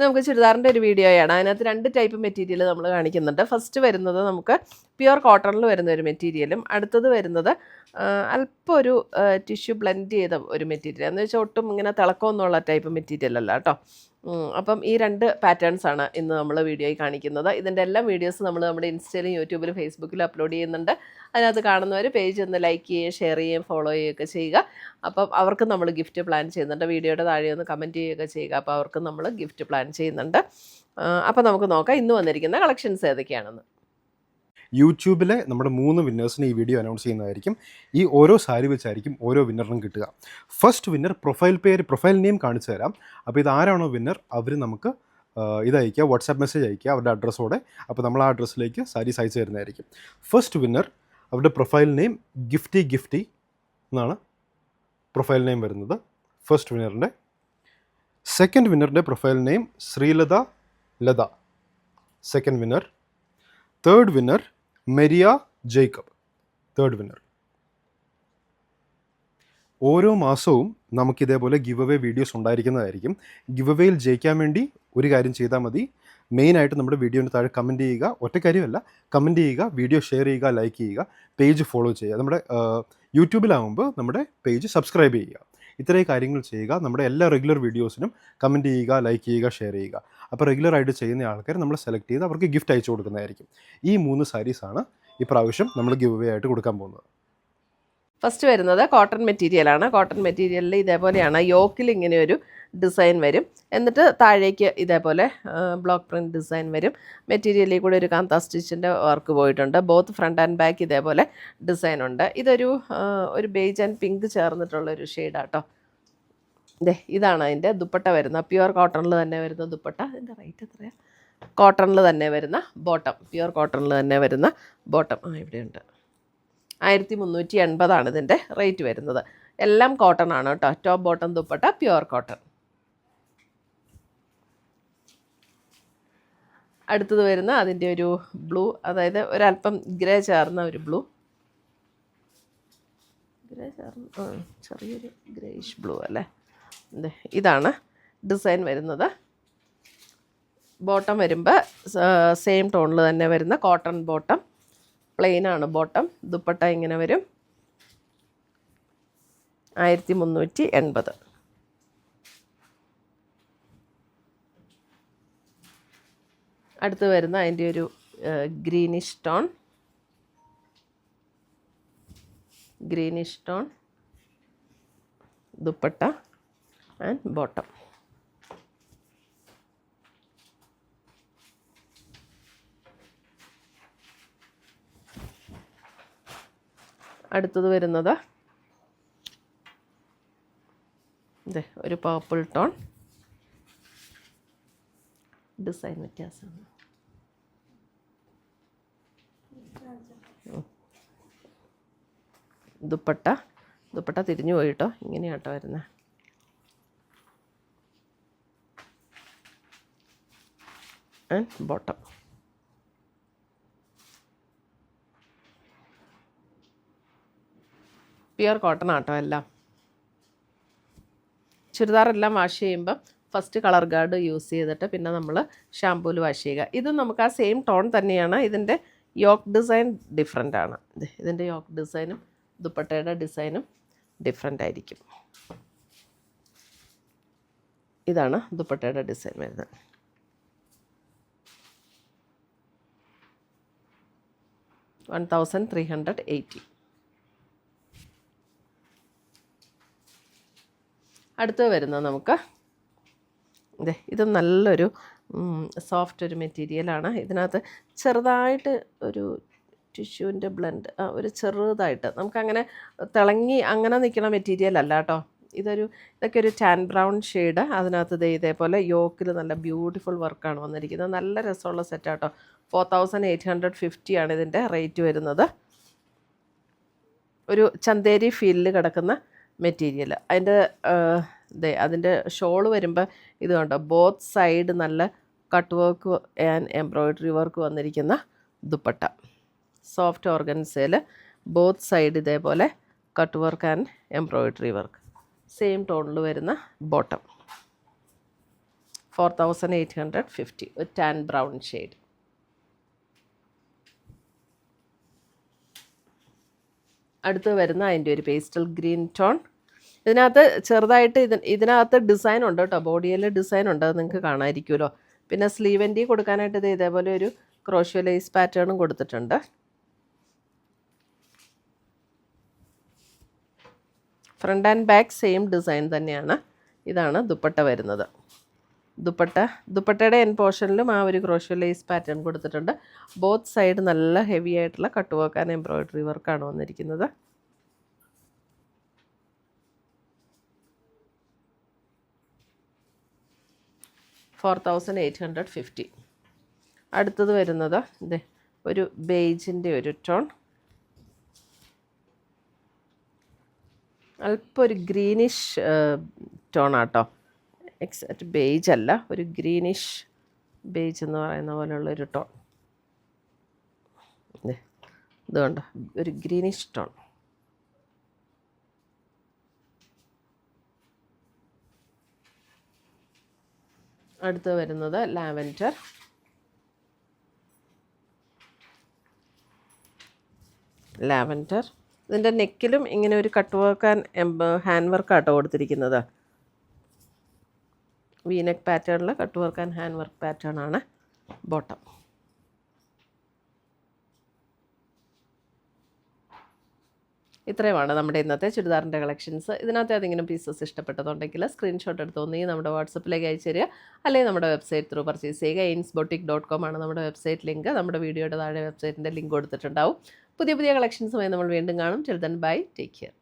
നമുക്ക് ചുരിദാറിൻ്റെ ഒരു വീഡിയോയാണ്. അതിനകത്ത് 2 ടൈപ്പ് മെറ്റീരിയൽ നമ്മൾ കാണിക്കുന്നുണ്ട്. ഫസ്റ്റ് വരുന്നത് നമുക്ക് പ്യുവർ കോട്ടണിൽ വരുന്ന ഒരു മെറ്റീരിയലും, അടുത്തത് വരുന്നത് അല്പം ഒരു ടിഷ്യൂ ബ്ലെൻഡ് ചെയ്ത ഒരു മെറ്റീരിയൽ. എന്ന് വെച്ചാൽ ഒട്ടും ഇങ്ങനെ തിളക്കമൊന്നുമുള്ള ടൈപ്പ് മെറ്റീരിയൽ അല്ല കേട്ടോ. അപ്പം ഈ 2 പാറ്റേൺസാണ് ഇന്ന് നമ്മൾ വീഡിയോയിൽ കാണിക്കുന്നത്. ഇതിൻ്റെ എല്ലാ വീഡിയോസ് നമ്മൾ നമ്മുടെ ഇൻസ്റ്റയിലും യൂട്യൂബിലും ഫേസ്ബുക്കിലും അപ്ലോഡ് ചെയ്യുന്നുണ്ട്. അതിനകത്ത് കാണുന്നവർ പേജ് ഒന്ന് ലൈക്ക് ചെയ്യുകയും ഷെയർ ചെയ്യുകയും ഫോളോ ചെയ്യുകയൊക്കെ ചെയ്യുക. അപ്പം അവർക്ക് നമ്മൾ ഗിഫ്റ്റ് പ്ലാൻ ചെയ്യുന്നുണ്ട്. വീഡിയോയുടെ താഴെ ഒന്ന് കമൻറ്റ് ചെയ്യുകയൊക്കെ ചെയ്യുക. അപ്പോൾ അവർക്ക് നമ്മൾ ഗിഫ്റ്റ് പ്ലാൻ ചെയ്യുന്നുണ്ട്. അപ്പോൾ നമുക്ക് നോക്കാം ഇന്ന് വന്നിരിക്കുന്ന കളക്ഷൻസ് ഏതൊക്കെയാണെന്ന്. യൂട്യൂബിലെ നമ്മുടെ 3 വിന്നേഴ്സിന് ഈ വീഡിയോ അനൗൺസ് ചെയ്യുന്നതായിരിക്കും. ഈ ഓരോ സാരി വെച്ചായിരിക്കും ഓരോ വിന്നറിനും കിട്ടുക. ഫസ്റ്റ് വിന്നർ പ്രൊഫൈൽ നെയിം കാണിച്ചു തരാം. അപ്പോൾ ഇതാരാണോ വിന്നർ അവർ നമുക്ക് ഇതയക്കുക, വാട്സാപ്പ് മെസ്സേജ് അയക്കുക അവരുടെ അഡ്രസ്സോടെ. അപ്പോൾ നമ്മൾ ആ അഡ്രസ്സിലേക്ക് സാരീസ് അയച്ചു തരുന്നതായിരിക്കും. ഫസ്റ്റ് വിന്നർ അവരുടെ പ്രൊഫൈൽ നെയിം ഗിഫ്റ്റി എന്നാണ് പ്രൊഫൈൽ നെയിം വരുന്നത് ഫസ്റ്റ് വിന്നറിൻ്റെ. സെക്കൻഡ് വിന്നറിൻ്റെ profile name Sreelatha second winner. Third winner Meriya Jacob, third winner. ഓരോ മാസവും നമുക്കിതേപോലെ ഗിവ് അവേ വീഡിയോസ് ഉണ്ടായിരിക്കുന്നതായിരിക്കും. ഗിവ് അവേയിൽ ജയിക്കാൻ വേണ്ടി ഒരു കാര്യം ചെയ്താൽ മതി. മെയിനായിട്ട് നമ്മുടെ വീഡിയോൻ്റെ താഴെ കമൻറ്റ് ചെയ്യുക. ഒറ്റ കാര്യമല്ല, കമൻറ്റ് ചെയ്യുക, വീഡിയോ ഷെയർ ചെയ്യുക, ലൈക്ക് ചെയ്യുക, പേജ് ഫോളോ ചെയ്യുക. നമ്മുടെ യൂട്യൂബിലാവുമ്പോൾ നമ്മുടെ പേജ് സബ്സ്ക്രൈബ് ചെയ്യുക. ഇത്രയും കാര്യങ്ങൾ ചെയ്യുക. നമ്മുടെ എല്ലാ റെഗുലർ വീഡിയോസിനും കമൻറ്റ് ചെയ്യുക, ലൈക്ക് ചെയ്യുക, ഷെയർ ചെയ്യുക. അപ്പോൾ റെഗുലറായിട്ട് ചെയ്യുന്ന ആൾക്കാർ നമ്മൾ സെലക്ട് ചെയ്ത് അവർക്ക് ഗിഫ്റ്റ് അയച്ചു കൊടുക്കുന്നതായിരിക്കും. ഈ 3 സാരീസാണ് ഈ പ്രാവശ്യം നമ്മൾ ഗിവ് അവേ ആയിട്ട് കൊടുക്കാൻ പോകുന്നത്. ഫസ്റ്റ് വരുന്നത് കോട്ടൺ മെറ്റീരിയലാണ്. കോട്ടൺ മെറ്റീരിയലിൽ ഇതേപോലെയാണ് യോക്കിൽ ഇങ്ങനെ ഒരു ഡിസൈൻ വരും. എന്നിട്ട് താഴേക്ക് ഇതേപോലെ ബ്ലോക്ക് പ്രിൻറ്റ് ഡിസൈൻ വരും. മെറ്റീരിയലിൽ കൂടെ ഒരു കാന്ത സ്റ്റിച്ചിൻ്റെ വർക്ക് പോയിട്ടുണ്ട്. ബോത്ത് ഫ്രണ്ട് ആൻഡ് ബാക്ക് ഇതേപോലെ ഡിസൈൻ ഉണ്ട്. ഇതൊരു ബേജ് ആൻഡ് പിങ്ക് ചേർന്നിട്ടുള്ളൊരു ഷെയ്ഡാട്ടോ. ഇതാണ് അതിൻ്റെ ദുപ്പട്ട വരുന്നത്. പ്യുവർ കോട്ടണിൽ തന്നെ വരുന്ന ദുപ്പട്ട. ഇതിൻ്റെ റേറ്റ് എത്രയാണ്? കോട്ടണിൽ തന്നെ വരുന്ന ബോട്ടം, പ്യുവർ കോട്ടണിൽ തന്നെ വരുന്ന ബോട്ടം ഇവിടെയുണ്ട്. 1380 ഇതിൻ്റെ റേറ്റ് വരുന്നത്. എല്ലാം കോട്ടൺ ആണ് കേട്ടോ. Top bottom dupatta pure cotton. അടുത്തത് വരുന്ന അതിൻ്റെ ഒരു ബ്ലൂ, അതായത് ഒരല്പം ഗ്രേ ചേർന്ന ഒരു ബ്ലൂ, ചെറിയൊരു ഗ്രേയിഷ് ബ്ലൂ അല്ലേ. ഇതാണ് ഡിസൈൻ വരുന്നത്. ബോട്ടം വരുമ്പോൾ സെയിം ടോണിൽ തന്നെ വരുന്ന കോട്ടൺ ബോട്ടം, പ്ലെയിനാണ് ബോട്ടം. ദുപ്പട്ട ഇങ്ങനെ വരും. 1380. അടുത്ത് വരുന്ന അതിൻ്റെ ഒരു greenish tone dupatta and bottom. അടുത്തത് വരുന്നത് ഒരു പർപ്പിൾ ടോൺ. ഡിസൈൻ വ്യത്യാസമാണ്. ദുപ്പട്ട തിരിഞ്ഞു പോയിട്ടോ, ഇങ്ങനെയാട്ടോ വരുന്നത്. And bottom. പ്യുവർ കോട്ടൺ ആട്ടോ എല്ലാം. ചുരിദാറെല്ലാം വാഷ് ചെയ്യുമ്പം ഫസ്റ്റ് കളർ ഗാർഡ് യൂസ് ചെയ്തിട്ട് പിന്നെ നമ്മൾ ഷാമ്പൂവിൽ വാഷ് ചെയ്യുക. ഇതും നമുക്ക് ആ സെയിം ടോൺ തന്നെയാണ്. ഇതിൻ്റെ യോക്ക് ഡിസൈൻ ഡിഫറെൻ്റ് ആണ്. ഇതിൻ്റെ യോക്ക് ഡിസൈനും ദുപ്പട്ടയുടെ ഡിസൈനും ഡിഫറെൻ്റ് ആയിരിക്കും. ഇതാണ് ദുപ്പട്ടയുടെ ഡിസൈൻ വരുന്നത്. $1380. അടുത്ത് വരുന്നത് നമുക്ക് ഇത് നല്ലൊരു സോഫ്റ്റ് ഒരു മെറ്റീരിയലാണ്. ഇതിനകത്ത് ചെറുതായിട്ട് ഒരു ടിഷ്യൂവിൻ്റെ ബ്ലെൻഡ്, ഒരു ചെറുതായിട്ട് നമുക്കങ്ങനെ തിളങ്ങി അങ്ങനെ നിൽക്കുന്ന മെറ്റീരിയൽ അല്ല കേട്ടോ. ഇതൊക്കെ ഒരു ടാൻ ബ്രൗൺ ഷെയ്ഡ്. അതിനകത്ത് ഇതേപോലെ യോക്കിൽ നല്ല ബ്യൂട്ടിഫുൾ വർക്കാണ് വന്നിരിക്കുന്നത്. നല്ല രസമുള്ള സെറ്റാട്ടോ. 4850 ആണ് ഇതിൻ്റെ റേറ്റ് വരുന്നത്. ഒരു ചന്തേരി ഫീലിൽ കിടക്കുന്ന മെറ്റീരിയൽ. അതിൻ്റെ ഷോള് വരുമ്പോൾ ഇത് കണ്ടോ, ബോത്ത് സൈഡ് നല്ല cut work and embroidery work വന്നിരിക്കുന്ന ദുപ്പട്ട. സോഫ്റ്റ് ഓർഗൻസയിൽ ബോത്ത് സൈഡ് ഇതേപോലെ cut work and embroidery work. Same ടോണിൽ വരുന്ന ബോട്ടം. 4850, ഒരു ടാൻ ബ്രൗൺ ഷെയ്ഡ്. അടുത്ത് വരുന്ന അതിൻ്റെ ഒരു പേസ്റ്റൽ ഗ്രീൻ ടോൺ. ഇതിനകത്ത് ചെറുതായിട്ട് ഇതിനകത്ത് ഡിസൈൻ ഉണ്ട് കേട്ടോ, ബോഡിയിൽ ഡിസൈൻ ഉണ്ട്, അത് നിങ്ങൾക്ക് കാണാമായിരിക്കുമല്ലോ. പിന്നെ സ്ലീവ് എൻഡി കൊടുക്കാനായിട്ട് ഇത് ഇതേപോലെ ഒരു ക്രോഷ്യോ ലേസ് പാറ്റേണും കൊടുത്തിട്ടുണ്ട്. Front and back same design തന്നെയാണ്. ഇതാണ് ദുപ്പട്ട വരുന്നത്. ദുപ്പട്ടയുടെ എൻ പോർഷനിലും ആ ഒരു ക്രോഷ്യോ ലേസ് പാറ്റേൺ കൊടുത്തിട്ടുണ്ട്. ബോത്ത് സൈഡ് നല്ല ഹെവി ആയിട്ടുള്ള കട്ട് വർക്ക് ആൻഡ് എംബ്രോയിഡറി വർക്കാണ് വന്നിരിക്കുന്നത്. $4850. അടുത്തത് വരുന്നത് ഇതേ ഒരു ബേജിൻ്റെ ഒരു ടോൺ, അല്പം ഒരു ഗ്രീനിഷ് ടോണാട്ടോ, എക്സാക്റ്റ് ബേജ് അല്ല, ഒരു ഗ്രീനിഷ് ബേജ് എന്ന് പറയുന്ന പോലെയുള്ളൊരു ടോൺ. ഇതുകൊണ്ട് ഒരു ഗ്രീനിഷ് ടോൺ. അടുത്ത് വരുന്നത് ലാവൻഡർ. ഇതിൻ്റെ നെക്കിലും ഇങ്ങനെ ഒരു കട്ട് വർക്ക് ആൻഡ് ഹാൻഡ് വർക്കാട്ടോ കൊടുത്തിരിക്കുന്നത്. വീനെക്ക് പാറ്റേണിൽ cut work and hand work pattern ആണ് ബോട്ടം. ഇത്രയുമാണ് നമ്മുടെ ഇന്നത്തെ ചുരിദാറിൻ്റെ കളക്ഷൻസ്. ഇതിനകത്ത് ഏതെങ്കിലും പീസസ് ഇഷ്ടപ്പെട്ടതുണ്ടെങ്കിൽ സ്ക്രീൻഷോട്ട് എടുത്ത് ഒന്നെങ്കിൽ നമ്മുടെ വാട്സപ്പിലേക്ക് അയച്ചു തരിക, അല്ലെങ്കിൽ നമ്മുടെ വെബ്സൈറ്റ് ത്രൂ പർച്ചേസ് ചെയ്യുക. ainsboutique.com ആണ് നമ്മുടെ വെബ്സൈറ്റ് ലിങ്ക്. നമ്മുടെ വീഡിയോയുടെ താഴെ വെബ്സൈറ്റിൻ്റെ ലിങ്ക് കൊടുത്തിട്ടുണ്ടാവും. പുതിയ കളക്ഷൻസുമായി നമ്മൾ വീണ്ടും കാണും. Till then bye, take care.